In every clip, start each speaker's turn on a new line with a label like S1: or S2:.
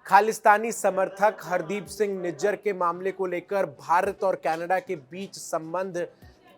S1: खालिस्तानी समर्थक हरदीप सिंह निज्जर के मामले को लेकर भारत और कनाडा के बीच संबंध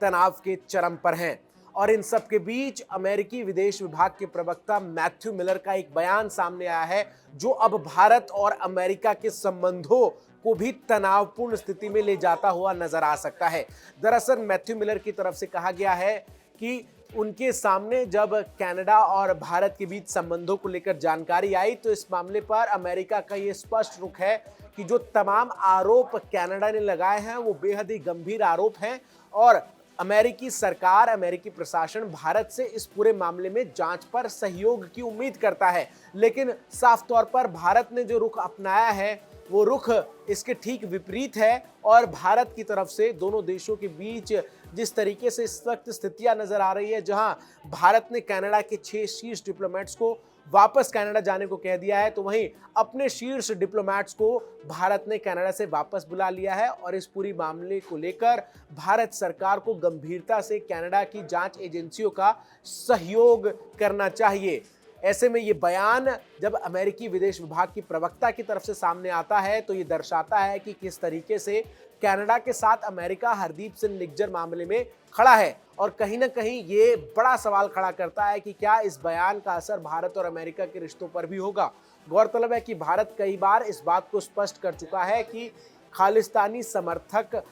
S1: तनाव के चरम पर हैं और इन सब के बीच अमेरिकी विदेश विभाग के प्रवक्ता मैथ्यू मिलर का एक बयान सामने आया है जो अब भारत और अमेरिका के संबंधों को भी तनावपूर्ण स्थिति में ले जाता हुआ नजर आ सकता है। दरअसल मैथ्यू मिलर की तरफ से कहा गया है कि उनके सामने जब कनाडा और भारत के बीच संबंधों को लेकर जानकारी आई तो इस मामले पर अमेरिका का ये स्पष्ट रुख है कि जो तमाम आरोप कनाडा ने लगाए हैं वो बेहद ही गंभीर आरोप हैं और अमेरिकी सरकार, अमेरिकी प्रशासन भारत से इस पूरे मामले में जांच पर सहयोग की उम्मीद करता है। लेकिन साफ तौर पर भारत ने जो रुख अपनाया है वो रुख इसके ठीक विपरीत है और भारत की तरफ से दोनों देशों के बीच जिस तरीके से इस वक्त स्थितियां नजर आ रही है, जहां भारत ने कनाडा के 6 शीर्ष डिप्लोमेट्स को वापस कनाडा जाने को कह दिया है, तो वहीं अपने शीर्ष डिप्लोमेट्स को भारत ने कनाडा से वापस बुला लिया है और इस पूरी मामले को लेकर भारत सरकार को गंभीरता से कनाडा की जांच एजेंसियों का सहयोग करना चाहिए। ऐसे में ये बयान जब अमेरिकी विदेश विभाग की प्रवक्ता की तरफ से सामने आता है तो ये दर्शाता है कि किस तरीके से कनाडा के साथ अमेरिका हरदीप सिंह निज्जर मामले में खड़ा है और कहीं ना कहीं ये बड़ा सवाल खड़ा करता है कि क्या इस बयान का असर भारत और अमेरिका के रिश्तों पर भी होगा। गौरतलब है कि भारत कई बार इस बात को स्पष्ट कर चुका है कि खालिस्तानी समर्थक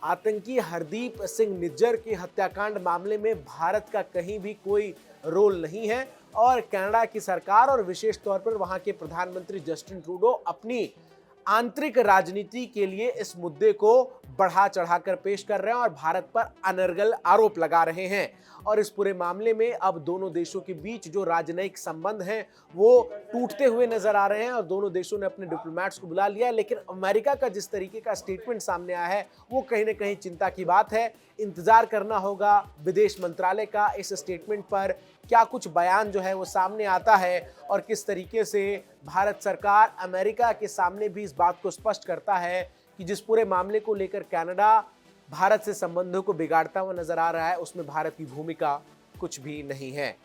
S1: आतंकी हरदीप सिंह निज्जर के हत्याकांड मामले में भारत का कहीं भी कोई रोल नहीं है और कनाडा की सरकार और विशेष तौर पर वहां के प्रधानमंत्री जस्टिन ट्रूडो अपनी आंतरिक राजनीति के लिए इस मुद्दे को बढ़ा चढ़ाकर पेश कर रहे हैं और भारत पर अनर्गल आरोप लगा रहे हैं और इस पूरे मामले में अब दोनों देशों के बीच जो राजनयिक संबंध हैं वो टूटते हुए नजर आ रहे हैं और दोनों देशों ने अपने डिप्लोमेट्स को बुला लिया है। लेकिन अमेरिका का जिस तरीके का स्टेटमेंट सामने आया है वो कहीं ना कहीं चिंता की बात है। इंतजार करना होगा विदेश मंत्रालय का इस स्टेटमेंट पर क्या कुछ बयान जो है वो सामने आता है और किस तरीके से भारत सरकार अमेरिका के सामने भी इस बात को स्पष्ट करता है कि जिस पूरे मामले को लेकर कनाडा भारत से संबंधों को बिगाड़ता हुआ नजर आ रहा है उसमें भारत की भूमिका कुछ भी नहीं है।